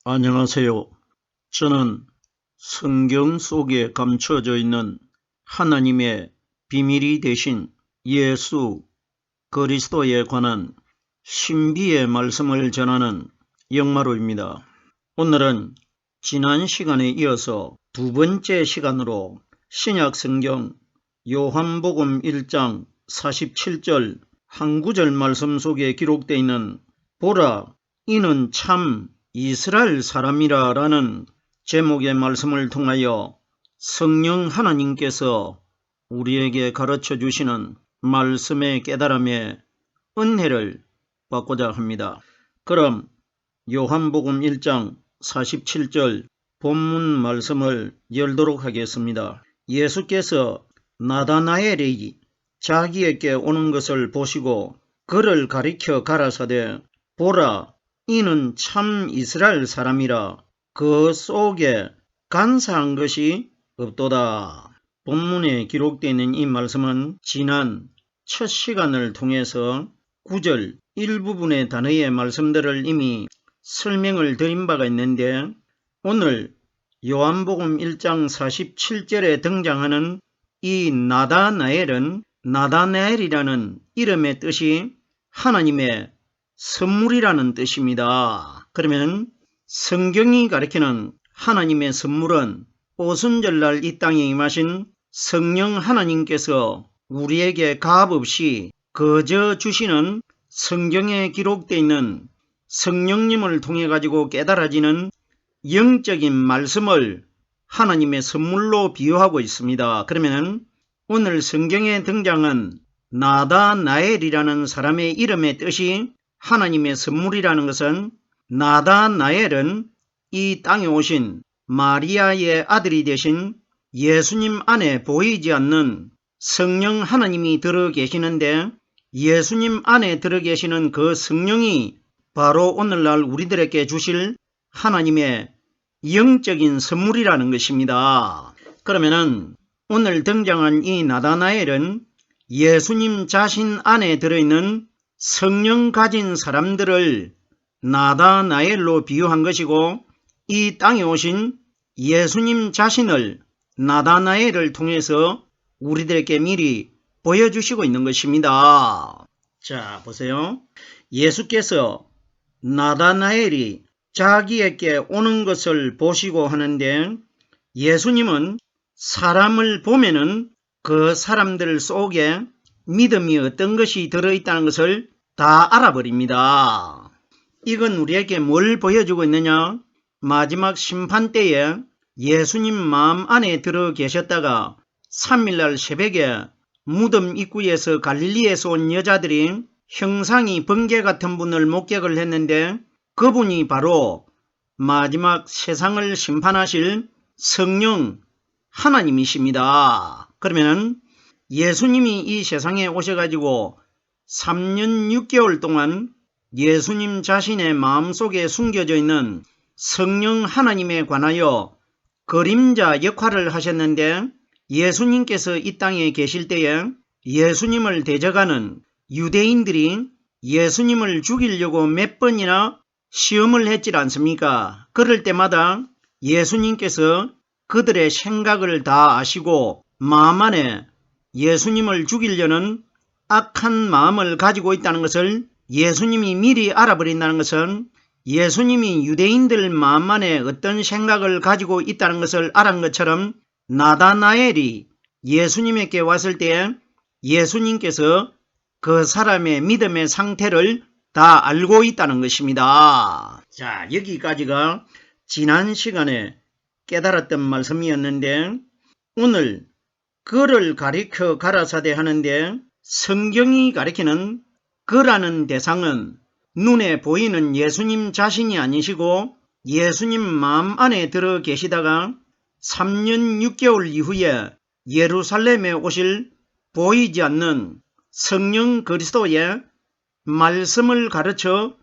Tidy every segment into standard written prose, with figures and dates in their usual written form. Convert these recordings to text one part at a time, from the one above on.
안녕하세요. 저는 성경 속에 감춰져 있는 하나님의 비밀이 되신 예수 그리스도에 관한 신비의 말씀을 전하는 영마루입니다. 오늘은 지난 시간에 이어서 두 번째 시간으로 신약 성경 요한복음 1장 47절 한 구절 말씀 속에 기록되어 있는 보라, 이는 참 이스라엘 사람이라 라는 제목의 말씀을 통하여 성령 하나님께서 우리에게 가르쳐 주시는 말씀의 깨달음에 은혜를 받고자 합니다. 그럼 요한복음 1장 47절 본문 말씀을 열도록 하겠습니다. 예수께서 나다나엘이 자기에게 오는 것을 보시고 그를 가리켜 가라사대 보라, 이는 참 이스라엘 사람이라 그 속에 간사한 것이 없도다. 본문에 기록되어 있는 이 말씀은 지난 첫 시간을 통해서 9절 일부분의 단어의 말씀들을 이미 설명을 드린 바가 있는데, 오늘 요한복음 1장 47절에 등장하는 이 나다나엘은 나다나엘이라는 이름의 뜻이 하나님의 선물이라는 뜻입니다. 그러면 성경이 가리키는 하나님의 선물은 오순절날 이 땅에 임하신 성령 하나님께서 우리에게 값없이 거저 주시는 성경에 기록되어 있는 성령님을 통해 가지고 깨달아지는 영적인 말씀을 하나님의 선물로 비유하고 있습니다. 그러면 오늘 성경에 등장한 나다나엘이라는 사람의 이름의 뜻이 하나님의 선물이라는 것은, 나다나엘은 이 땅에 오신 마리아의 아들이 되신 예수님 안에 보이지 않는 성령 하나님이 들어 계시는데, 예수님 안에 들어 계시는 그 성령이 바로 오늘날 우리들에게 주실 하나님의 영적인 선물이라는 것입니다. 그러면은 오늘 등장한 이 나다나엘은 예수님 자신 안에 들어있는 성령 가진 사람들을 나다나엘로 비유한 것이고, 이 땅에 오신 예수님 자신을 나다나엘을 통해서 우리들에게 미리 보여주시고 있는 것입니다. 자, 보세요. 예수께서 나다나엘이 자기에게 오는 것을 보시고 하는데, 예수님은 사람을 보면은 그 사람들 속에 믿음이 어떤 것이 들어있다는 것을 다 알아버립니다. 이건 우리에게 뭘 보여주고 있느냐? 마지막 심판 때에 예수님 마음 안에 들어 계셨다가 3일날 새벽에 무덤 입구에서 갈릴리에서 온 여자들이 형상이 번개 같은 분을 목격을 했는데, 그분이 바로 마지막 세상을 심판하실 성령 하나님이십니다. 그러면 예수님이 이 세상에 오셔가지고 3년 6개월 동안 예수님 자신의 마음속에 숨겨져 있는 성령 하나님에 관하여 그림자 역할을 하셨는데, 예수님께서 이 땅에 계실 때에 예수님을 대적하는 유대인들이 예수님을 죽이려고 몇 번이나 시험을 했지 않습니까? 그럴 때마다 예수님께서 그들의 생각을 다 아시고 마음 안에 예수님을 죽이려는 악한 마음을 가지고 있다는 것을 예수님이 미리 알아버린다는 것은, 예수님이 유대인들 마음 안에 어떤 생각을 가지고 있다는 것을 알은 것처럼 나다나엘이 예수님에게 왔을 때 예수님께서 그 사람의 믿음의 상태를 다 알고 있다는 것입니다. 자, 여기까지가 지난 시간에 깨달았던 말씀이었는데, 오늘 그를 가리켜 가라사대 하는데, 성경이 가리키는 그라는 대상은 눈에 보이는 예수님 자신이 아니시고 예수님 마음 안에 들어 계시다가 3년 6개월 이후에 예루살렘에 오실 보이지 않는 성령 그리스도의 말씀을 가르쳐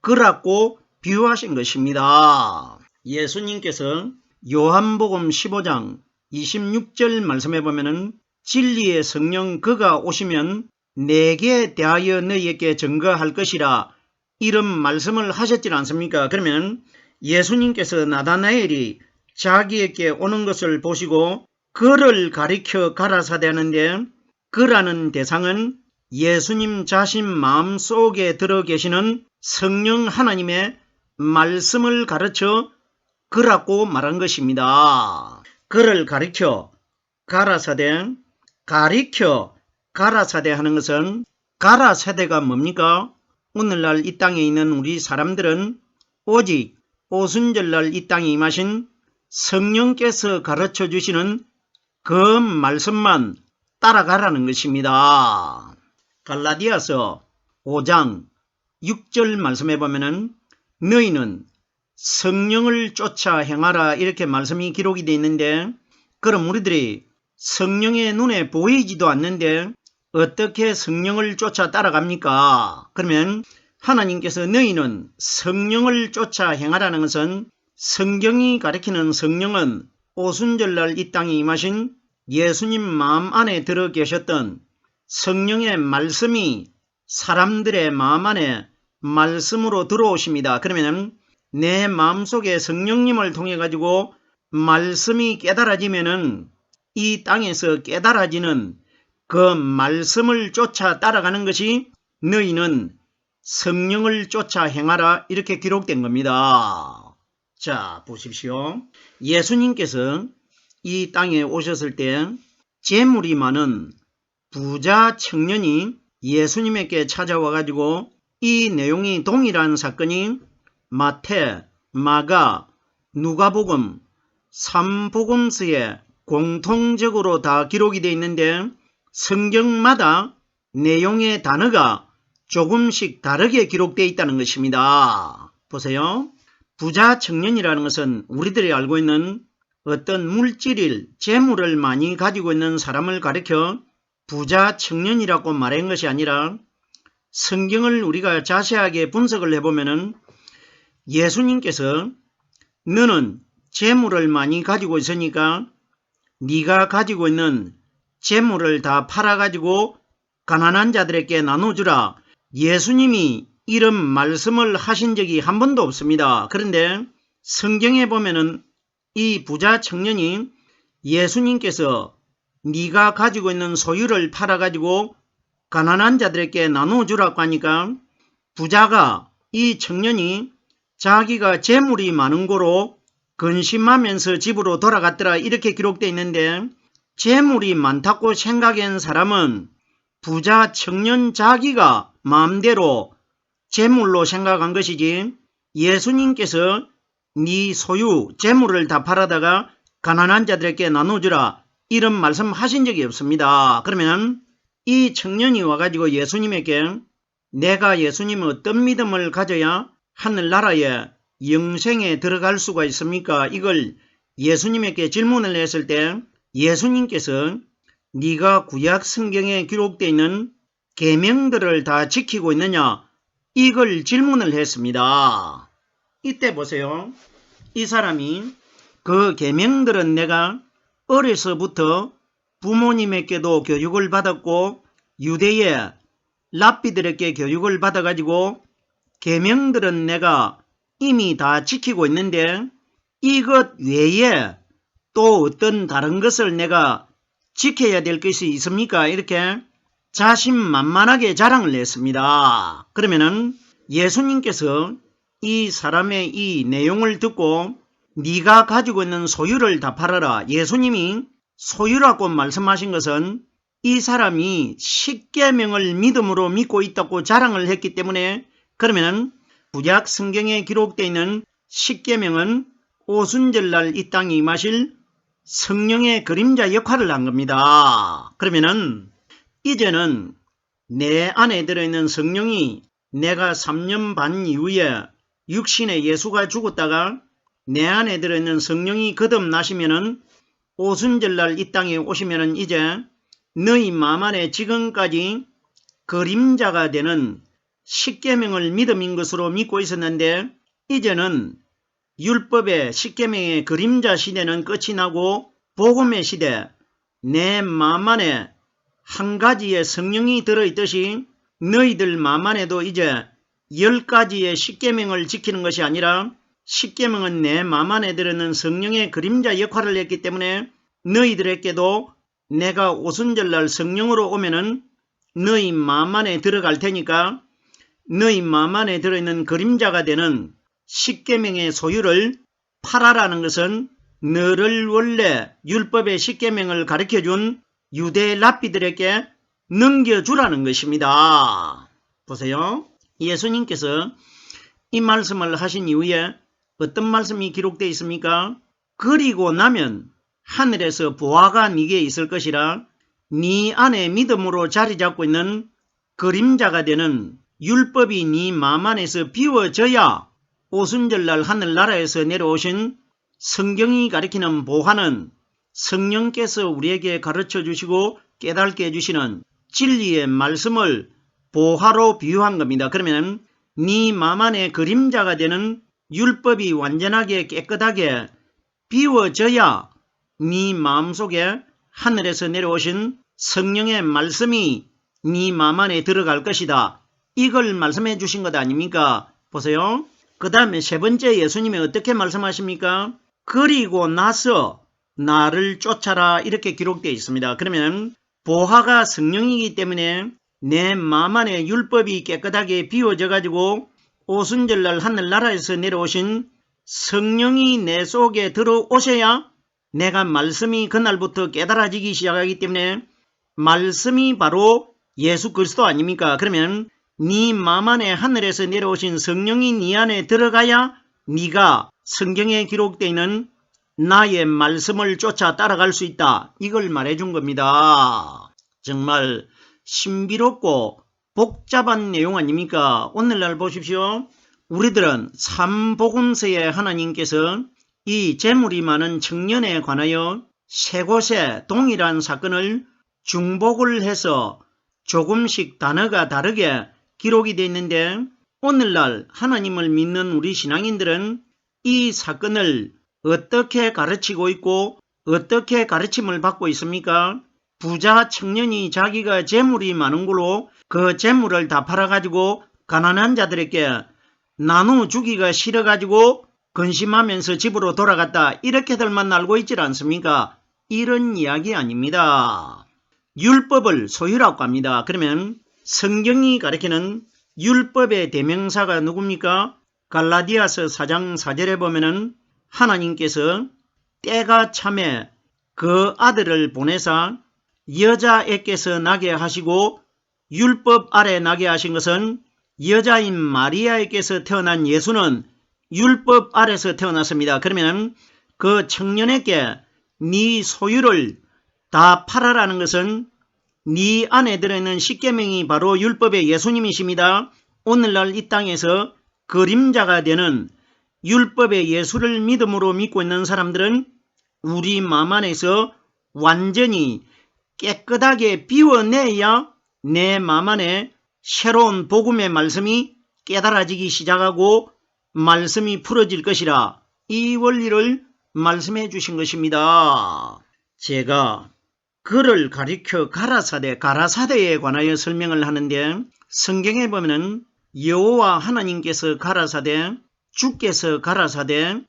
그라고 비유하신 것입니다. 예수님께서 요한복음 15장 26절 말씀해 보면은 진리의 성령 그가 오시면 내게 대하여 너희에게 증거할 것이라 이런 말씀을 하셨지 않습니까? 그러면 예수님께서 나다나엘이 자기에게 오는 것을 보시고 그를 가리켜 가라사대 하는데 그라는 대상은 예수님 자신 마음속에 들어 계시는 성령 하나님의 말씀을 가르쳐 그라고 말한 것입니다. 그를 가리켜 가라사대, 가리켜 가라사대 하는 것은 가라사대가 뭡니까? 오늘날 이 땅에 있는 우리 사람들은 오직 오순절날 이 땅에 임하신 성령께서 가르쳐 주시는 그 말씀만 따라가라는 것입니다. 갈라디아서 5장 6절 말씀해 보면은 너희는 성령을 쫓아 행하라 이렇게 말씀이 기록이 되어 있는데 그럼 우리들이 성령의 눈에 보이지도 않는데 어떻게 성령을 쫓아 따라갑니까? 그러면 하나님께서 너희는 성령을 쫓아 행하라는 것은 성경이 가리키는 성령은 오순절날 이 땅에 임하신 예수님 마음 안에 들어 계셨던 성령의 말씀이 사람들의 마음 안에 말씀으로 들어오십니다. 그러면 내 마음속에 성령님을 통해 가지고 말씀이 깨달아지면은 이 땅에서 깨달아지는 그 말씀을 쫓아 따라가는 것이 너희는 성령을 쫓아 행하라 이렇게 기록된 겁니다. 자, 보십시오. 예수님께서 이 땅에 오셨을 때 재물이 많은 부자 청년이 예수님에게 찾아와 가지고 이 내용이 동일한 사건이 마태, 마가, 누가복음, 삼복음서에 공통적으로 다 기록이 되어 있는데 성경마다 내용의 단어가 조금씩 다르게 기록되어 있다는 것입니다. 보세요. 부자 청년이라는 것은 우리들이 알고 있는 어떤 물질일, 재물을 많이 가지고 있는 사람을 가리켜 부자 청년이라고 말한 것이 아니라 성경을 우리가 자세하게 분석을 해보면은 예수님께서 너는 재물을 많이 가지고 있으니까 네가 가지고 있는 재물을 다 팔아가지고 가난한 자들에게 나눠주라. 예수님이 이런 말씀을 하신 적이 한 번도 없습니다. 그런데 성경에 보면은 이 부자 청년이 예수님께서 네가 가지고 있는 소유를 팔아가지고 가난한 자들에게 나눠주라고 하니까 부자가 이 청년이 자기가 재물이 많은 거로 근심하면서 집으로 돌아갔더라 이렇게 기록되어 있는데 재물이 많다고 생각한 사람은 부자 청년 자기가 마음대로 재물로 생각한 것이지 예수님께서 네 소유 재물을 다 팔아다가 가난한 자들에게 나눠주라 이런 말씀 하신 적이 없습니다. 그러면 이 청년이 와가지고 예수님에게 내가 예수님 어떤 믿음을 가져야 하늘나라에 영생에 들어갈 수가 있습니까? 이걸 예수님에게 질문을 했을 때 예수님께서 네가 구약 성경에 기록되어 있는 계명들을 다 지키고 있느냐? 이걸 질문을 했습니다. 이때 보세요. 이 사람이 그 계명들은 내가 어려서부터 부모님에게도 교육을 받았고 유대의 랍비들에게 교육을 받아가지고 계명들은 내가 이미 다 지키고 있는데 이것 외에 또 어떤 다른 것을 내가 지켜야 될 것이 있습니까? 이렇게 자신만만하게 자랑을 했습니다. 그러면은 예수님께서 이 사람의 이 내용을 듣고 네가 가지고 있는 소유를 다 팔아라. 예수님이 소유라고 말씀하신 것은 이 사람이 십계명을 믿음으로 믿고 있다고 자랑을 했기 때문에 그러면은 구약 성경에 기록되어 있는 십계명은 오순절날 이 땅에 임하실 성령의 그림자 역할을 한 겁니다. 그러면은 이제는 내 안에 들어있는 성령이 내가 3년 반 이후에 육신의 예수가 죽었다가 내 안에 들어있는 성령이 거듭나시면은 오순절날 이 땅에 오시면은 이제 너희 마음 안에 지금까지 그림자가 되는 십계명을 믿음인 것으로 믿고 있었는데 이제는 율법의 십계명의 그림자 시대는 끝이 나고 복음의 시대 내 마음 안에 한 가지의 성령이 들어있듯이 너희들 마음 안에도 이제 10가지의 십계명을 지키는 것이 아니라 십계명은 내 마음 안에 들어있는 성령의 그림자 역할을 했기 때문에 너희들에게도 내가 오순절날 성령으로 오면은 너희 마음 안에 들어갈 테니까 너희 마음 안에 들어있는 그림자가 되는 십계명의 소유를 팔아라는 것은 너를 원래 율법의 십계명을 가르쳐준 유대 랍비들에게 넘겨주라는 것입니다. 보세요. 예수님께서 이 말씀을 하신 이후에 어떤 말씀이 기록되어 있습니까? 그리고 나면 하늘에서 보화가 네게 있을 것이라 네 안에 믿음으로 자리 잡고 있는 그림자가 되는 율법이 네 마음 안에서 비워져야 오순절날 하늘나라에서 내려오신 성경이 가리키는 보화는 성령께서 우리에게 가르쳐 주시고 깨닫게 해주시는 진리의 말씀을 보화로 비유한 겁니다. 그러면 네 마음 안에 그림자가 되는 율법이 완전하게 깨끗하게 비워져야 네 마음속에 하늘에서 내려오신 성령의 말씀이 네 마음 안에 들어갈 것이다. 이걸 말씀해 주신 것 아닙니까? 보세요. 그 다음에 세 번째 예수님이 어떻게 말씀하십니까? 그리고 나서 나를 쫓아라 이렇게 기록되어 있습니다. 그러면 보화가 성령이기 때문에 내 마음 안에 율법이 깨끗하게 비워져 가지고 오순절날 하늘나라에서 내려오신 성령이 내 속에 들어오셔야 내가 말씀이 그날부터 깨달아지기 시작하기 때문에 말씀이 바로 예수 그리스도 아닙니까? 그러면 네 마음 안에 하늘에서 내려오신 성령이 네 안에 들어가야 네가 성경에 기록되어 있는 나의 말씀을 쫓아 따라갈 수 있다. 이걸 말해준 겁니다. 정말 신비롭고 복잡한 내용 아닙니까? 오늘날 보십시오. 우리들은 삼복음서에 하나님께서 이 재물이 많은 청년에 관하여 세 곳에 동일한 사건을 중복을 해서 조금씩 단어가 다르게 기록이 되어 있는데 오늘날 하나님을 믿는 우리 신앙인들은 이 사건을 어떻게 가르치고 있고 어떻게 가르침을 받고 있습니까? 부자 청년이 자기가 재물이 많은 걸로 그 재물을 다 팔아가지고 가난한 자들에게 나눠주기가 싫어가지고 근심하면서 집으로 돌아갔다 이렇게들만 알고 있질 않습니까? 이런 이야기 아닙니다. 율법을 소유라고 합니다. 그러면 성경이 가리키는 율법의 대명사가 누굽니까? 갈라디아서 4장 4절에 보면은 하나님께서 때가 참에 그 아들을 보내사 여자에게서 나게 하시고 율법 아래 나게 하신 것은 여자인 마리아에게서 태어난 예수는 율법 아래서 태어났습니다. 그러면 그 청년에게 네 소유를 다 팔아라는 것은 네 안에 들어있는 십계명이 바로 율법의 예수님이십니다. 오늘날 이 땅에서 그림자가 되는 율법의 예수를 믿음으로 믿고 있는 사람들은 우리 마음 안에서 완전히 깨끗하게 비워내야 내 마음 안에 새로운 복음의 말씀이 깨달아지기 시작하고 말씀이 풀어질 것이라 이 원리를 말씀해 주신 것입니다. 제가 그를 가리켜 가라사대에 관하여 설명을 하는데 성경에 보면 여호와 하나님께서 가라사대, 주께서 가라사대,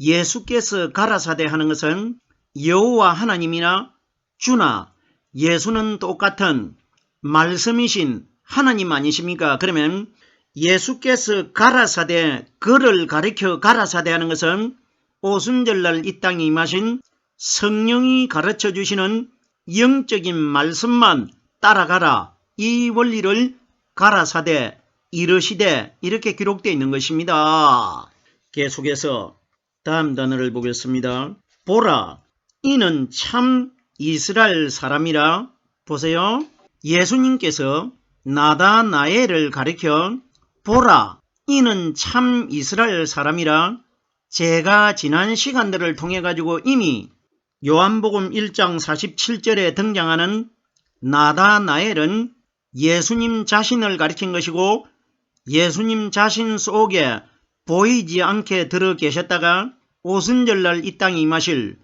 예수께서 가라사대 하는 것은 여호와 하나님이나 주나 예수는 똑같은 말씀이신 하나님 아니십니까? 그러면 예수께서 가라사대, 그를 가리켜 가라사대 하는 것은 오순절날 이 땅에 임하신 성령이 가르쳐 주시는 영적인 말씀만 따라가라. 이 원리를 가라사대, 이르시되 이렇게 기록되어 있는 것입니다. 계속해서 다음 단어를 보겠습니다. 보라, 이는 참 이스라엘 사람이라. 보세요. 예수님께서 나다나엘을 가리켜 보라, 이는 참 이스라엘 사람이라. 제가 지난 시간들을 통해 가지고 이미 요한복음 1장 47절에 등장하는 나다나엘은 예수님 자신을 가리킨 것이고 예수님 자신 속에 보이지 않게 들어 계셨다가 오순절날 이 땅에 임하실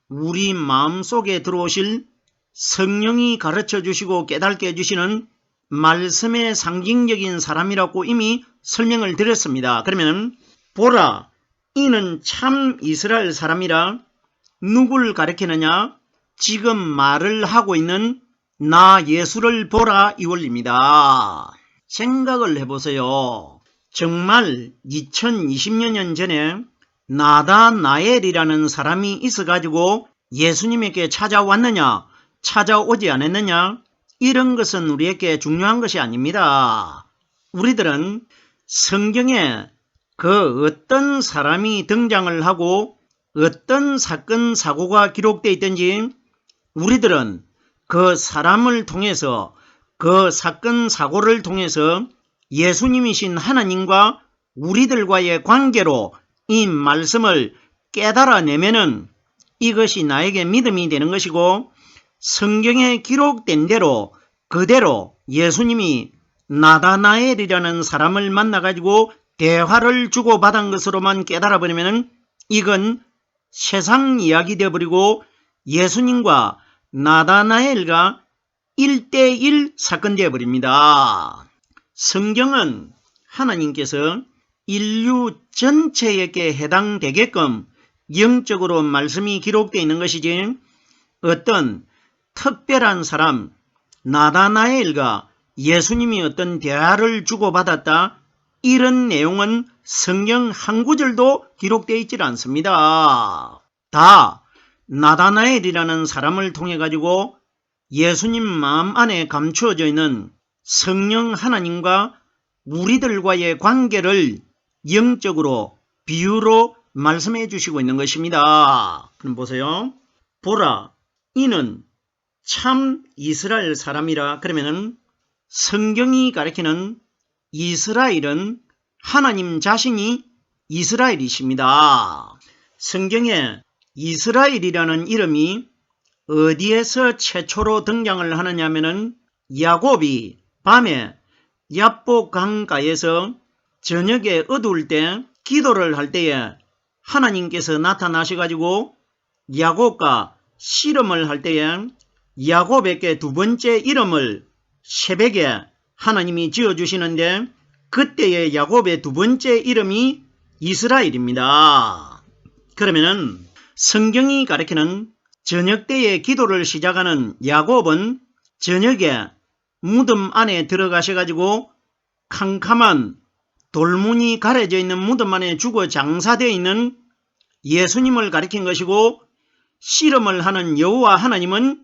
우리 마음속에 들어오실 성령이 가르쳐 주시고 깨닫게 해주시는 말씀의 상징적인 사람이라고 이미 설명을 드렸습니다. 그러면 보라, 이는 참 이스라엘 사람이라 누구를 가리키느냐? 지금 말을 하고 있는 나 예수를 보라 이 원리입니다. 생각을 해보세요. 정말 2020여 년 전에 나다나엘이라는 사람이 있어가지고 예수님에게 찾아왔느냐, 찾아오지 않았느냐, 이런 것은 우리에게 중요한 것이 아닙니다. 우리들은 성경에 그 어떤 사람이 등장을 하고 어떤 사건, 사고가 기록되어 있든지 우리들은 그 사람을 통해서 그 사건, 사고를 통해서 예수님이신 하나님과 우리들과의 관계로 이 말씀을 깨달아내면은 이것이 나에게 믿음이 되는 것이고 성경에 기록된 대로 그대로 예수님이 나다나엘이라는 사람을 만나가지고 대화를 주고받은 것으로만 깨달아버리면 이건 세상 이야기 되어버리고 예수님과 나다나엘과 1대1 사건 되어버립니다. 성경은 하나님께서 인류 전체에게 해당되게끔 영적으로 말씀이 기록되어 있는 것이지 어떤 특별한 사람 나다나엘과 예수님이 어떤 대화를 주고받았다 이런 내용은 성경 한 구절도 기록되어 있지 않습니다. 다 나다나엘이라는 사람을 통해 가지고 예수님 마음 안에 감추어져 있는 성령 하나님과 우리들과의 관계를 영적으로 비유로 말씀해 주시고 있는 것입니다. 그럼 보세요. 보라, 이는 참 이스라엘 사람이라. 그러면은 성경이 가리키는 이스라엘은 하나님 자신이 이스라엘이십니다. 성경에 이스라엘이라는 이름이 어디에서 최초로 등장을 하느냐면은 야곱이 밤에 얍복 강가에서 저녁에 어두울 때 기도를 할 때에 하나님께서 나타나셔가지고 야곱과 씨름을 할 때에 야곱에게 두 번째 이름을 새벽에 하나님이 지어주시는데 그때의 야곱의 두 번째 이름이 이스라엘입니다. 그러면은 성경이 가리키는 저녁 때에 기도를 시작하는 야곱은 저녁에 무덤 안에 들어가셔가지고 캄캄한 돌문이 가려져 있는 무덤 안에 죽어 장사되어 있는 예수님을 가리킨 것이고 씨름을 하는 여호와 하나님은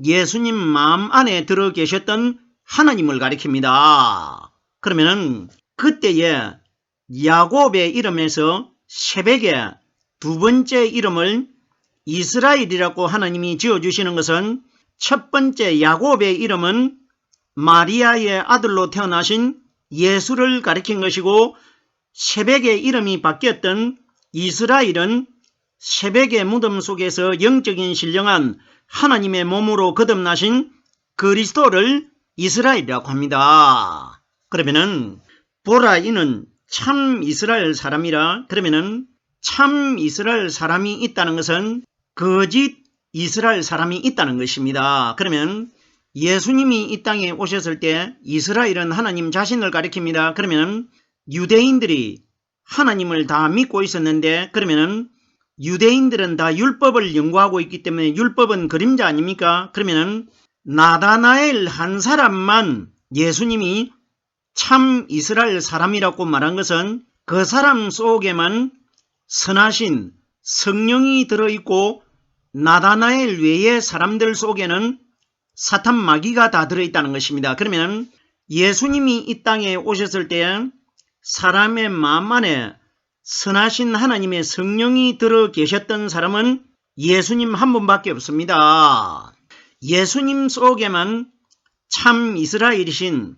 예수님 마음 안에 들어 계셨던 하나님을 가리킵니다. 그러면은 그때에 야곱의 이름에서 새벽에 두 번째 이름을 이스라엘이라고 하나님이 지어주시는 것은 첫 번째 야곱의 이름은 마리아의 아들로 태어나신 예수를 가리킨 것이고 새벽의 이름이 바뀌었던 이스라엘은 새벽의 무덤 속에서 영적인 신령한 하나님의 몸으로 거듭나신 그리스도를 이스라엘이라고 합니다. 그러면은 보라, 이는 참 이스라엘 사람이라. 그러면은 참 이스라엘 사람이 있다는 것은 거짓 이스라엘 사람이 있다는 것입니다. 그러면 예수님이 이 땅에 오셨을 때 이스라엘은 하나님 자신을 가리킵니다. 그러면 유대인들이 하나님을 다 믿고 있었는데 그러면 유대인들은 다 율법을 연구하고 있기 때문에 율법은 그림자 아닙니까? 그러면 나다나엘 한 사람만 예수님이 참 이스라엘 사람이라고 말한 것은 그 사람 속에만 선하신 성령이 들어있고 나다나엘 외의 사람들 속에는 사탄 마귀가 다 들어있다는 것입니다. 그러면 예수님이 이 땅에 오셨을 때 사람의 마음 안에 선하신 하나님의 성령이 들어 계셨던 사람은 예수님 한 분밖에 없습니다. 예수님 속에만 참 이스라엘이신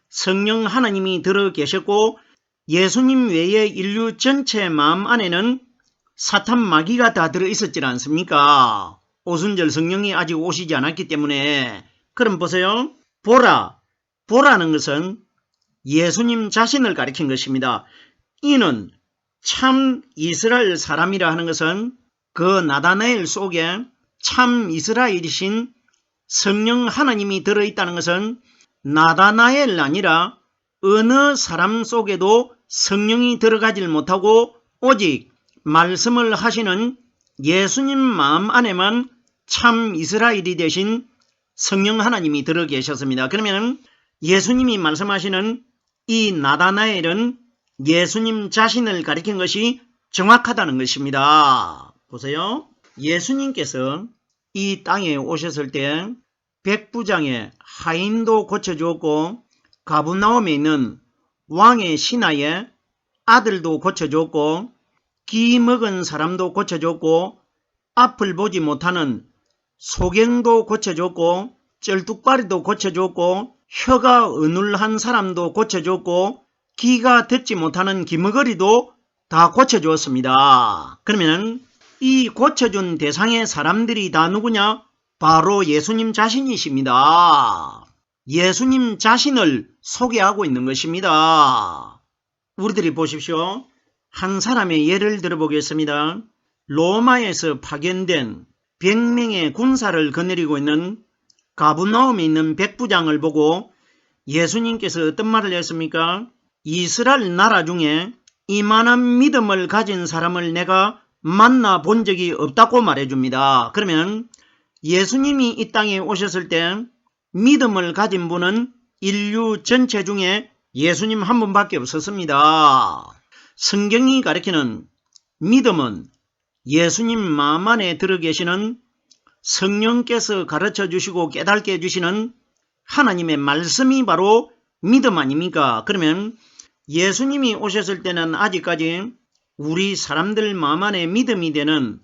성령 하나님이 들어 계셨고 예수님 외의 인류 전체 마음 안에는 사탄 마귀가 다 들어있었지 않습니까? 오순절 성령이 아직 오시지 않았기 때문에. 그럼 보세요. 보라, 보라는 것은 예수님 자신을 가리킨 것입니다. 이는 참 이스라엘 사람이라 하는 것은 그 나다나엘 속에 참 이스라엘이신 성령 하나님이 들어있다는 것은 나다나엘 아니라 어느 사람 속에도 성령이 들어가질 못하고 오직 말씀을 하시는 예수님 마음 안에만 참 이스라엘이 되신 성령 하나님이 들어 계셨습니다. 그러면 예수님이 말씀하시는 이 나다나엘은 예수님 자신을 가리킨 것이 정확하다는 것입니다. 보세요. 예수님께서 이 땅에 오셨을 때 백부장의 하인도 고쳐주었고 가브나움에 있는 왕의 신하의 아들도 고쳐줬고 기 먹은 사람도 고쳐줬고 앞을 보지 못하는 소경도 고쳐줬고 쩔뚝발이도 고쳐줬고 혀가 어눌한 사람도 고쳐줬고 귀가 듣지 못하는 기머거리도 다 고쳐주었습니다. 그러면 이 고쳐준 대상의 사람들이 다 누구냐? 바로 예수님 자신이십니다. 예수님 자신을 소개하고 있는 것입니다. 우리들이 보십시오. 한 사람의 예를 들어보겠습니다. 로마에서 파견된 100명의 군사를 거느리고 있는 가브나움에 있는 백부장을 보고 예수님께서 어떤 말을 했습니까? 이스라엘 나라 중에 이만한 믿음을 가진 사람을 내가 만나본 적이 없다고 말해줍니다. 그러면 예수님이 이 땅에 오셨을 때 믿음을 가진 분은 인류 전체 중에 예수님 한 분밖에 없었습니다. 성경이 가리키는 믿음은 예수님 마음 안에 들어 계시는 성령께서 가르쳐 주시고 깨닫게 해주시는 하나님의 말씀이 바로 믿음 아닙니까? 그러면 예수님이 오셨을 때는 아직까지 우리 사람들 마음 안에 믿음이 되는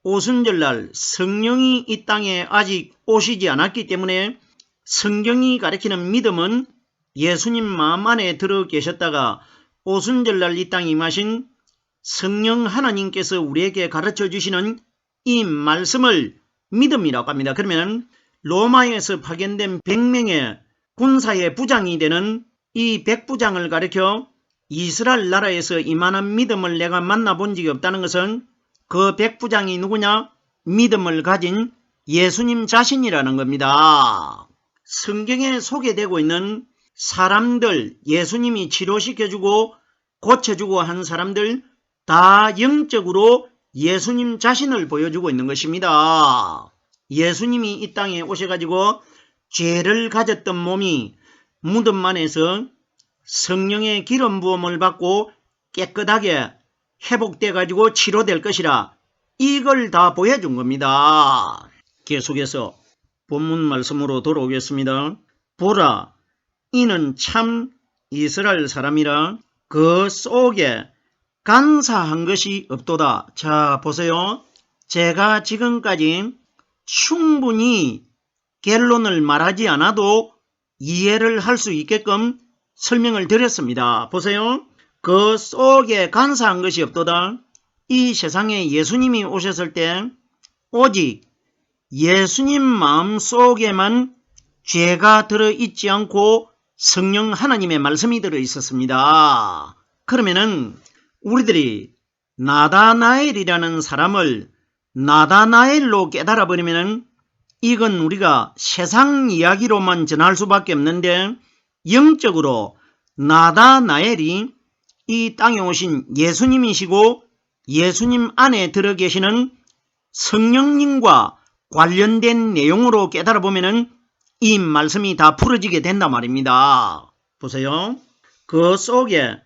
오순절날 성령이 이 땅에 아직 오시지 않았기 때문에 성경이 가리키는 믿음은 예수님 마음 안에 들어 계셨다가 오순절날 이 땅에 임하신 성령 하나님께서 우리에게 가르쳐 주시는 이 말씀을 믿음이라고 합니다. 그러면 로마에서 파견된 100명의 군사의 부장이 되는 이 백부장을 가리켜 이스라엘 나라에서 이만한 믿음을 내가 만나본 적이 없다는 것은 그 백부장이 누구냐? 믿음을 가진 예수님 자신이라는 겁니다. 성경에 소개되고 있는 사람들, 예수님이 치료시켜주고 고쳐주고 한 사람들 다 영적으로 예수님 자신을 보여주고 있는 것입니다. 예수님이 이 땅에 오셔가지고 죄를 가졌던 몸이 무덤 안에서 성령의 기름 부음을 받고 깨끗하게 회복돼 가지고 치료될 것이라 이걸 다 보여준 겁니다. 계속해서 본문 말씀으로 돌아오겠습니다. 보라, 이는 참 이스라엘 사람이라 그 속에 간사한 것이 없도다. 자, 보세요. 제가 지금까지 충분히 결론을 말하지 않아도 이해를 할 수 있게끔 설명을 드렸습니다. 보세요. 그 속에 간사한 것이 없도다. 이 세상에 예수님이 오셨을 때 오직 예수님 마음 속에만 죄가 들어있지 않고 성령 하나님의 말씀이 들어있었습니다. 그러면은 우리들이 나다나엘이라는 사람을 나다나엘로 깨달아버리면은 이건 우리가 세상 이야기로만 전할 수밖에 없는데 영적으로 나다나엘이 이 땅에 오신 예수님이시고 예수님 안에 들어 계시는 성령님과 관련된 내용으로 깨달아보면은 이 말씀이 다 풀어지게 된단 말입니다. 보세요. 그 속에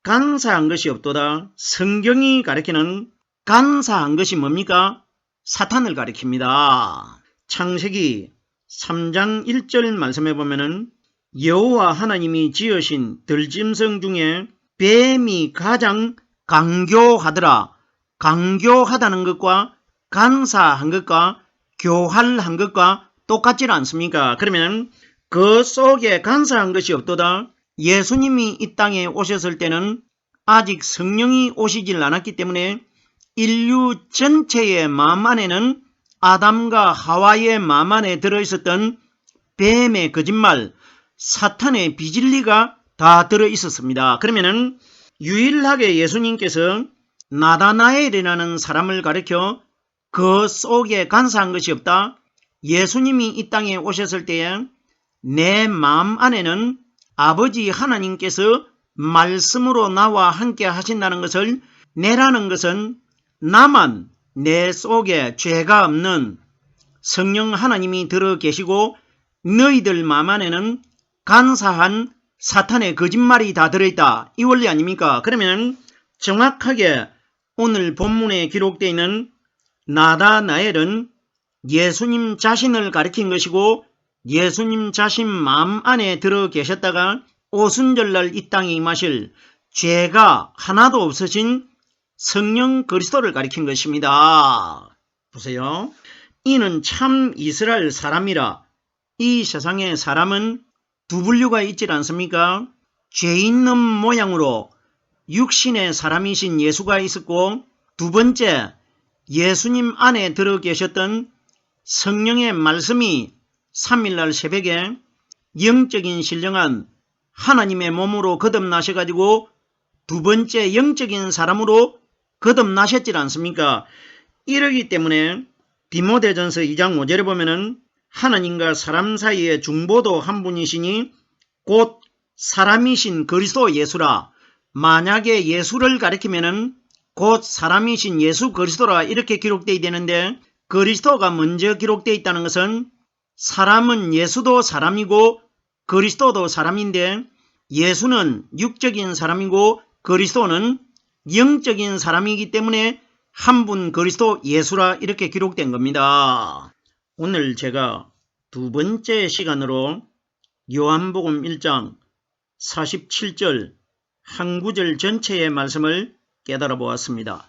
간사한 것이 없도다. 성경이 가리키는 간사한 것이 뭡니까? 사탄을 가리킵니다. 창세기 3장 1절 말씀해 보면은 여호와 하나님이 지으신 들짐승 중에 뱀이 가장 강교하더라. 강교하다는 것과 간사한 것과 교활한 것과 똑같지 않습니까? 그러면 그 속에 간사한 것이 없도다. 예수님이 이 땅에 오셨을 때는 아직 성령이 오시질 않았기 때문에 인류 전체의 마음 안에는 아담과 하와의 마음 안에 들어있었던 뱀의 거짓말, 사탄의 비진리가 다 들어있었습니다. 그러면은 유일하게 예수님께서 나다나엘이라는 사람을 가리켜 그 속에 간사한 것이 없다. 예수님이 이 땅에 오셨을 때에 내 마음 안에는 아버지 하나님께서 말씀으로 나와 함께 하신다는 것을 내라는 것은 나만 내 속에 죄가 없는 성령 하나님이 들어 계시고 너희들 마음 안에는 간사한 사탄의 거짓말이 다 들어있다. 이 원리 아닙니까? 그러면 정확하게 오늘 본문에 기록되어 있는 나다나엘은 예수님 자신을 가리킨 것이고 예수님 자신 마음 안에 들어 계셨다가 오순절날 이 땅에 임하실 죄가 하나도 없으신 성령 그리스도를 가리킨 것입니다. 보세요. 이는 참 이스라엘 사람이라. 이 세상에 사람은 두 분류가 있지 않습니까? 죄 있는 모양으로 육신의 사람이신 예수가 있었고, 두 번째 예수님 안에 들어 계셨던 성령의 말씀이 3일날 새벽에 영적인 신령한 하나님의 몸으로 거듭나셔가지고 두 번째 영적인 사람으로 거듭나셨지 않습니까? 이러기 때문에 디모데전서 2장 5절에 보면은 하나님과 사람 사이의 중보도 한 분이시니 곧 사람이신 그리스도 예수라. 만약에 예수를 가리키면은 곧 사람이신 예수 그리스도라 이렇게 기록되어야 되는데 그리스도가 먼저 기록되어 있다는 것은 사람은 예수도 사람이고 그리스도도 사람인데 예수는 육적인 사람이고 그리스도는 영적인 사람이기 때문에 한 분 그리스도 예수라 이렇게 기록된 겁니다. 오늘 제가 두 번째 시간으로 요한복음 1장 47절 한 구절 전체의 말씀을 깨달아 보았습니다.